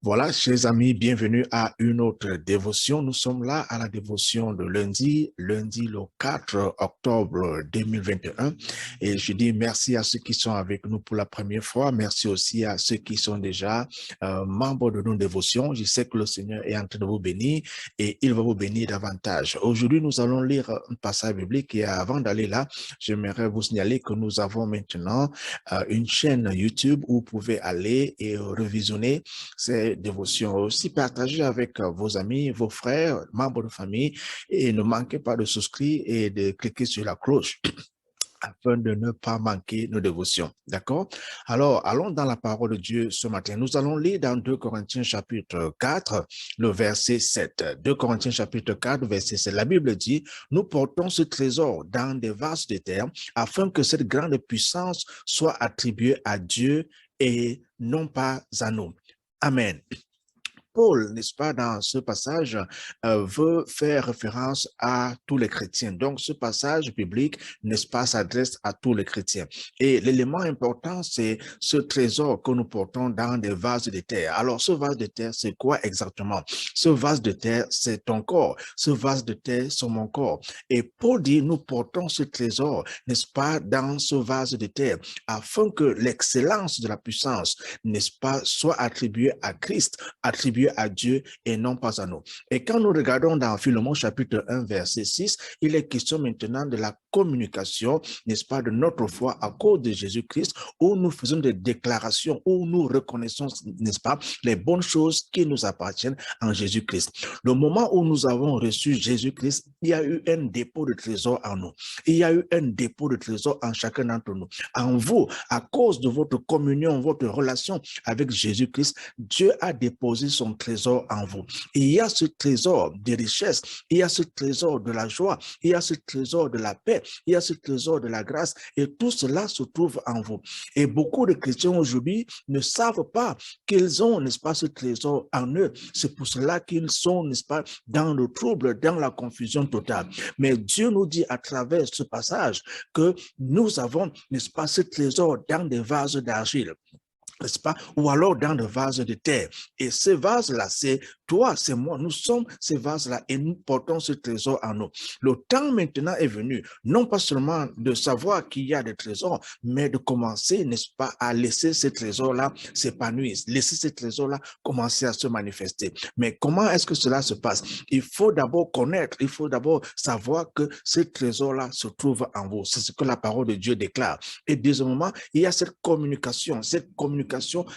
Voilà, chers amis, bienvenue à une autre dévotion. Nous sommes là à la dévotion de lundi le 4 octobre 2021. Et je dis merci à ceux qui sont avec nous pour la première fois. Merci aussi à ceux qui sont déjà membres de nos dévotions. Je sais que le Seigneur est en train de vous bénir et il va vous bénir davantage. Aujourd'hui, nous allons lire un passage biblique et avant d'aller là, j'aimerais vous signaler que nous avons maintenant une chaîne YouTube où vous pouvez aller et revisionner ces dévotions aussi, partagez avec vos amis, vos frères, membres de famille et ne manquez pas de souscrire et de cliquer sur la cloche afin de ne pas manquer nos dévotions. D'accord? Alors, allons dans la parole de Dieu ce matin. Nous allons lire dans 2 Corinthiens chapitre 4, le verset 7. 2 Corinthiens chapitre 4, verset 7. La Bible dit, nous portons ce trésor dans des vases de terre afin que cette grande puissance soit attribuée à Dieu et non pas à nous. Amen. Paul, n'est-ce pas, dans ce passage, veut faire référence à tous les chrétiens. Donc, ce passage biblique, n'est-ce pas, s'adresse à tous les chrétiens. Et l'élément important, c'est ce trésor que nous portons dans des vases de terre. Alors, ce vase de terre, c'est quoi exactement? Ce vase de terre, c'est ton corps. Ce vase de terre, c'est mon corps. Et Paul dit, nous portons ce trésor, n'est-ce pas, dans ce vase de terre, afin que l'excellence de la puissance, n'est-ce pas, soit attribuée à Christ, attribuée à Dieu et non pas à nous. Et quand nous regardons dans Philémon chapitre 1 verset 6, il est question maintenant de la communication, n'est-ce pas, de notre foi à cause de Jésus-Christ, où nous faisons des déclarations, où nous reconnaissons, n'est-ce pas, les bonnes choses qui nous appartiennent en Jésus-Christ. Le moment où nous avons reçu Jésus-Christ, il y a eu un dépôt de trésor en nous. Il y a eu un dépôt de trésor en chacun d'entre nous. En vous, à cause de votre communion, votre relation avec Jésus-Christ, Dieu a déposé son trésor en vous. Et il y a ce trésor de richesse, il y a ce trésor de la joie, il y a ce trésor de la paix, il y a ce trésor de la grâce, et tout cela se trouve en vous. Et beaucoup de chrétiens aujourd'hui ne savent pas qu'ils ont, n'est-ce pas, ce trésor en eux. C'est pour cela qu'ils sont, n'est-ce pas, dans le trouble, dans la confusion totale. Mais Dieu nous dit à travers ce passage que nous avons, n'est-ce pas, ce trésor dans des vases d'argile, n'est-ce pas? Ou alors dans le vase de terre. Et ce vase-là, c'est toi, c'est moi, nous sommes ces vases-là et nous portons ce trésor en nous. Le temps maintenant est venu, non pas seulement de savoir qu'il y a des trésors, mais de commencer, n'est-ce pas, à laisser ces trésors-là s'épanouir, laisser ces trésors-là commencer à se manifester. Mais comment est-ce que cela se passe? Il faut d'abord connaître, il faut d'abord savoir que ce trésor-là se trouve en vous. C'est ce que la parole de Dieu déclare. Et deuxièmement, il y a cette communication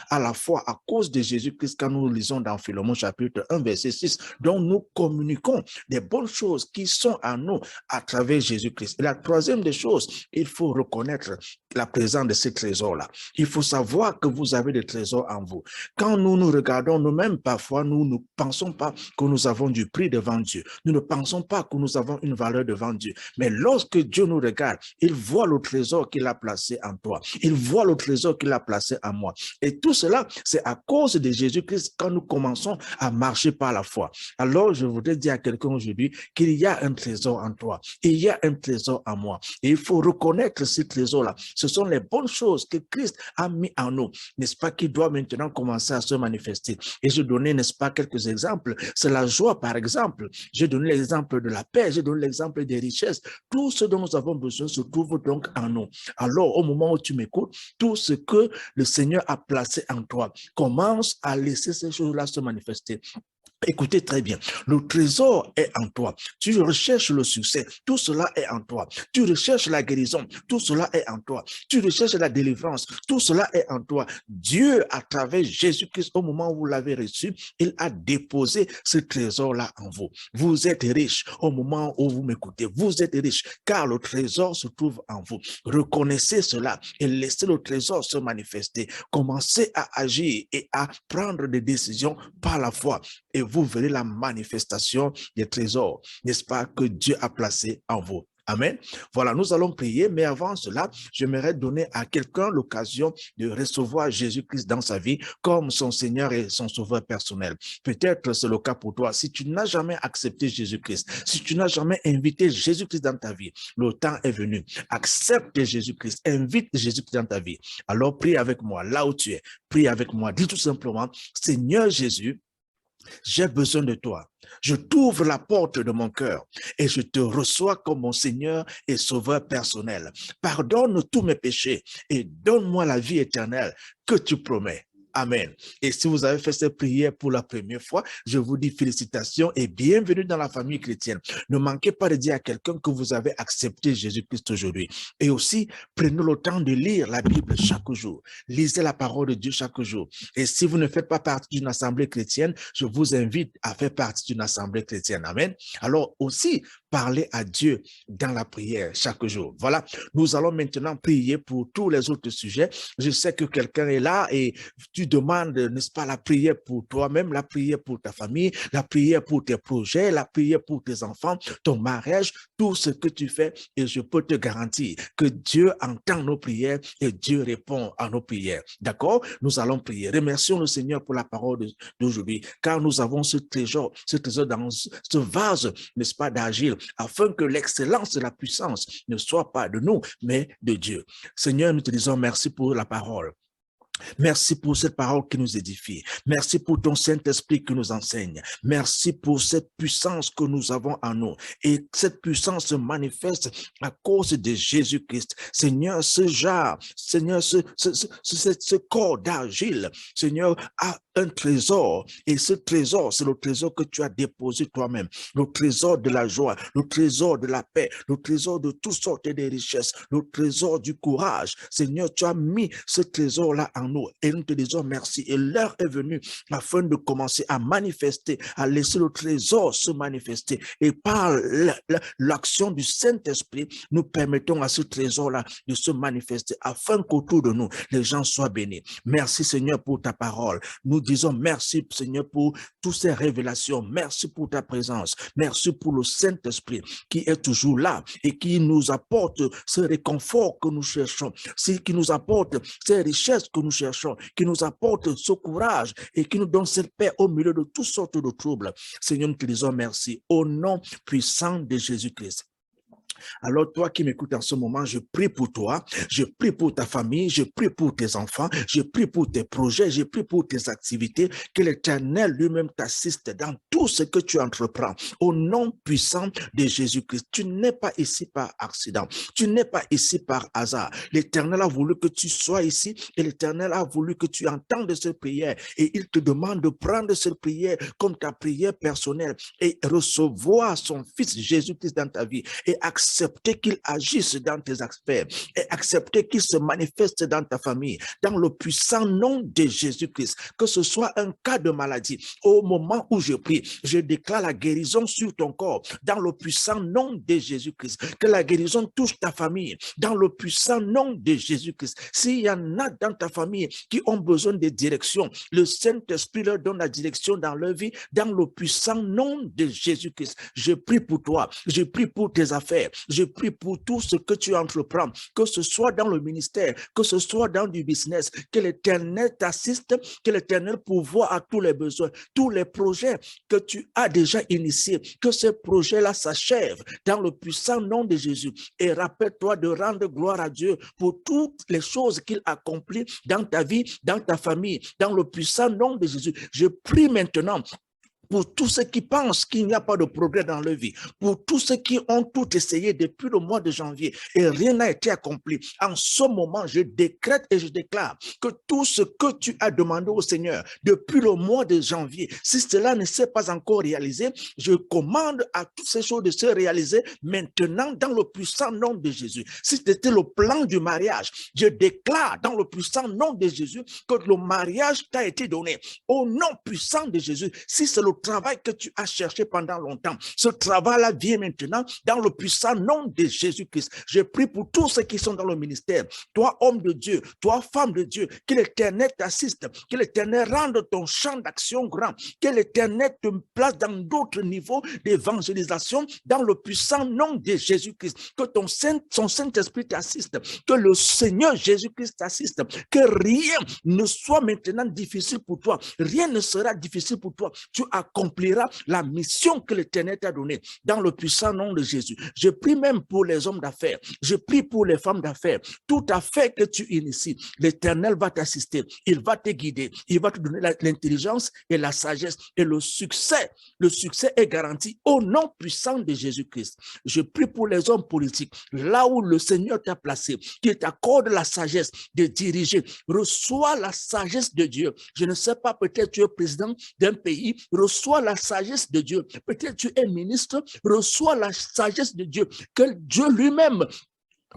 à la fois à cause de Jésus-Christ, quand nous lisons dans Philémon chapitre 1, verset 6, dont nous communiquons des bonnes choses qui sont à nous à travers Jésus-Christ. Et la troisième des choses, il faut reconnaître la présence de ces trésors-là. Il faut savoir que vous avez des trésors en vous. Quand nous nous regardons nous-mêmes, parfois, nous ne pensons pas que nous avons du prix devant Dieu. Nous ne pensons pas que nous avons une valeur devant Dieu. Mais lorsque Dieu nous regarde, il voit le trésor qu'il a placé en toi. Il voit le trésor qu'il a placé en moi. Et tout cela, c'est à cause de Jésus-Christ quand nous commençons à marcher par la foi. Alors, je voudrais dire à quelqu'un aujourd'hui qu'il y a un trésor en toi. Il y a un trésor en moi. Et il faut reconnaître ce trésor-là. Ce sont les bonnes choses que Christ a mis en nous, n'est-ce pas, qui doivent maintenant commencer à se manifester. Et je donnais, n'est-ce pas, quelques exemples. C'est la joie, par exemple. J'ai donné l'exemple de la paix, j'ai donné l'exemple des richesses. Tout ce dont nous avons besoin se trouve donc en nous. Alors, au moment où tu m'écoutes, tout ce que le Seigneur a placé en toi, commence à laisser ces choses-là se manifester. Écoutez très bien, le trésor est en toi. Tu recherches le succès, tout cela est en toi. Tu recherches la guérison, tout cela est en toi. Tu recherches la délivrance, tout cela est en toi. Dieu, à travers Jésus-Christ, au moment où vous l'avez reçu, il a déposé ce trésor-là en vous. Vous êtes riche au moment où vous m'écoutez. Vous êtes riche car le trésor se trouve en vous. Reconnaissez cela et laissez le trésor se manifester. Commencez à agir et à prendre des décisions par la foi. Et vous verrez la manifestation des trésors, n'est-ce pas, que Dieu a placé en vous. Amen. Voilà, nous allons prier, mais avant cela, j'aimerais donner à quelqu'un l'occasion de recevoir Jésus-Christ dans sa vie comme son Seigneur et son Sauveur personnel. Peut-être c'est le cas pour toi. Si tu n'as jamais accepté Jésus-Christ, si tu n'as jamais invité Jésus-Christ dans ta vie, le temps est venu. Accepte Jésus-Christ, invite Jésus-Christ dans ta vie. Alors prie avec moi, là où tu es. Prie avec moi. Dis tout simplement, Seigneur Jésus, j'ai besoin de toi. Je t'ouvre la porte de mon cœur et je te reçois comme mon Seigneur et Sauveur personnel. Pardonne tous mes péchés et donne-moi la vie éternelle que tu promets. Amen. Et si vous avez fait cette prière pour la première fois, je vous dis félicitations et bienvenue dans la famille chrétienne. Ne manquez pas de dire à quelqu'un que vous avez accepté Jésus-Christ aujourd'hui. Et aussi, prenez le temps de lire la Bible chaque jour. Lisez la parole de Dieu chaque jour. Et si vous ne faites pas partie d'une assemblée chrétienne, je vous invite à faire partie d'une assemblée chrétienne. Amen. Alors aussi, parlez à Dieu dans la prière chaque jour. Voilà, nous allons maintenant prier pour tous les autres sujets. Je sais que quelqu'un est là et tu demandes, n'est-ce pas, la prière pour toi-même, la prière pour ta famille, la prière pour tes projets, la prière pour tes enfants, ton mariage, tout ce que tu fais. Et je peux te garantir que Dieu entend nos prières et Dieu répond à nos prières. D'accord? Nous allons prier. Remercions le Seigneur pour la parole d'aujourd'hui, car nous avons ce trésor dans ce vase, n'est-ce pas, d'argile, afin que l'excellence et la puissance ne soient pas de nous, mais de Dieu. Seigneur, nous te disons merci pour la parole. Merci pour cette parole qui nous édifie. Merci pour ton Saint-Esprit qui nous enseigne. Merci pour cette puissance que nous avons en nous. Et cette puissance se manifeste à cause de Jésus-Christ. Seigneur, ce genre, Seigneur, ce corps d'argile, Seigneur, a un trésor. Et ce trésor, c'est le trésor que tu as déposé toi-même. Le trésor de la joie, le trésor de la paix, le trésor de toutes sortes de richesses, le trésor du courage. Seigneur, tu as mis ce trésor-là en nous et nous te disons merci. Et l'heure est venue afin de commencer à manifester, à laisser le trésor se manifester. Et par l'action du Saint-Esprit, nous permettons à ce trésor-là de se manifester afin qu'autour de nous, les gens soient bénis. Merci Seigneur pour ta parole. Nous disons merci Seigneur pour toutes ces révélations. Merci pour ta présence. Merci pour le Saint-Esprit qui est toujours là et qui nous apporte ce réconfort que nous cherchons, qui nous apporte ces richesses que nous cherchons, qui nous apporte ce courage et qui nous donne cette paix au milieu de toutes sortes de troubles. Seigneur, nous te disons merci au nom puissant de Jésus-Christ. Alors toi qui m'écoutes en ce moment, je prie pour toi, je prie pour ta famille, je prie pour tes enfants, je prie pour tes projets, je prie pour tes activités, que l'Éternel lui-même t'assiste dans tout ce que tu entreprends. Au nom puissant de Jésus-Christ, tu n'es pas ici par accident, tu n'es pas ici par hasard. L'Éternel a voulu que tu sois ici et l'Éternel a voulu que tu entendes cette prière et il te demande de prendre cette prière comme ta prière personnelle et recevoir son Fils Jésus-Christ dans ta vie et accepter qu'il agisse dans tes affaires et accepter qu'il se manifeste dans ta famille, dans le puissant nom de Jésus-Christ. Que ce soit un cas de maladie, au moment où je prie, je déclare la guérison sur ton corps, dans le puissant nom de Jésus-Christ. Que la guérison touche ta famille, dans le puissant nom de Jésus-Christ. S'il y en a dans ta famille qui ont besoin de direction, le Saint-Esprit leur donne la direction dans leur vie, dans le puissant nom de Jésus-Christ. Je prie pour toi, je prie pour tes affaires, je prie pour tout ce que tu entreprends, que ce soit dans le ministère, que ce soit dans du business, que l'Éternel t'assiste, que l'Éternel pourvoie à tous les besoins, tous les projets que tu as déjà initiés, que ces projets-là s'achèvent dans le puissant nom de Jésus. Et rappelle-toi de rendre gloire à Dieu pour toutes les choses qu'il accomplit dans ta vie, dans ta famille, dans le puissant nom de Jésus. Je prie maintenant pour tous ceux qui pensent qu'il n'y a pas de progrès dans leur vie, pour tous ceux qui ont tout essayé depuis le mois de janvier et rien n'a été accompli. En ce moment, je décrète et je déclare que tout ce que tu as demandé au Seigneur depuis le mois de janvier, si cela ne s'est pas encore réalisé, je commande à toutes ces choses de se réaliser maintenant dans le puissant nom de Jésus. Si c'était le plan du mariage, je déclare dans le puissant nom de Jésus que le mariage t'a été donné au nom puissant de Jésus. Si c'est le travail que tu as cherché pendant longtemps. Ce travail-là vient maintenant dans le puissant nom de Jésus-Christ. Je prie pour tous ceux qui sont dans le ministère. Toi, homme de Dieu, toi, femme de Dieu, que l'Éternel t'assiste, que l'Éternel rende ton champ d'action grand, que l'Éternel te place dans d'autres niveaux d'évangélisation dans le puissant nom de Jésus-Christ. Que son Saint-Esprit t'assiste, que le Seigneur Jésus-Christ t'assiste, que rien ne soit maintenant difficile pour toi. Rien ne sera difficile pour toi. Tu accompliras la mission que l'Éternel t'a donnée dans le puissant nom de Jésus. Je prie même pour les hommes d'affaires. Je prie pour les femmes d'affaires. Tout affaire que tu inities, l'Éternel va t'assister. Il va te guider. Il va te donner l'intelligence et la sagesse et le succès. Le succès est garanti au nom puissant de Jésus-Christ. Je prie pour les hommes politiques. Là où le Seigneur t'a placé, qu'il t'accorde la sagesse de diriger. Reçois la sagesse de Dieu. Je ne sais pas, peut-être tu es président d'un pays. Reçois la sagesse de Dieu. Peut-être tu es ministre. Reçois la sagesse de Dieu. Que Dieu lui-même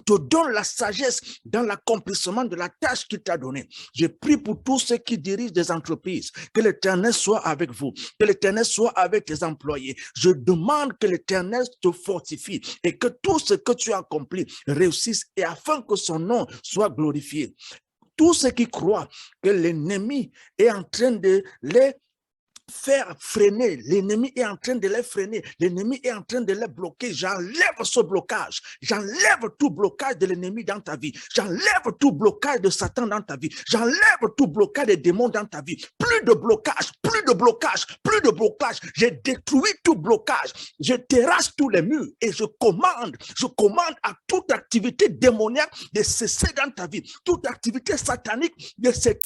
te donne la sagesse dans l'accomplissement de la tâche qu'il t'a donnée. Je prie pour tous ceux qui dirigent des entreprises, que l'Éternel soit avec vous, que l'Éternel soit avec tes employés. Je demande que l'Éternel te fortifie et que tout ce que tu as accompli réussisse et afin que son nom soit glorifié. Tous ceux qui croient que l'ennemi est en train de les faire freiner, l'ennemi est en train de les freiner, l'ennemi est en train de les bloquer. J'enlève ce blocage, j'enlève tout blocage de l'ennemi dans ta vie, j'enlève tout blocage de Satan dans ta vie, j'enlève tout blocage des démons dans ta vie. Plus de blocage, plus de blocage, plus de blocage. J'ai détruit tout blocage, je terrasse tous les murs et je commande à toute activité démoniaque de cesser dans ta vie, toute activité satanique de cesser.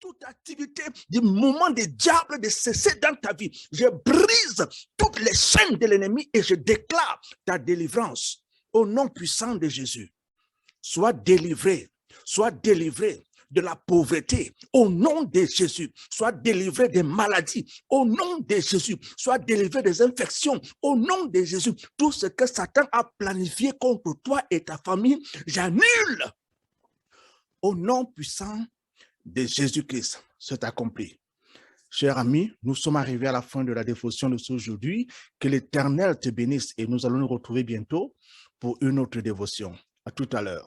Toute activité du moment des diables de cesser dans ta vie. Je brise toutes les chaînes de l'ennemi et je déclare ta délivrance au nom puissant de Jésus. Sois délivré de la pauvreté au nom de Jésus. Sois délivré des maladies au nom de Jésus. Sois délivré des infections au nom de Jésus. Tout ce que Satan a planifié contre toi et ta famille, j'annule au nom puissant de Jésus-Christ. C'est accompli. Chers amis, nous sommes arrivés à la fin de la dévotion de ce aujourd'hui. Que l'Éternel te bénisse et nous allons nous retrouver bientôt pour une autre dévotion. À tout à l'heure.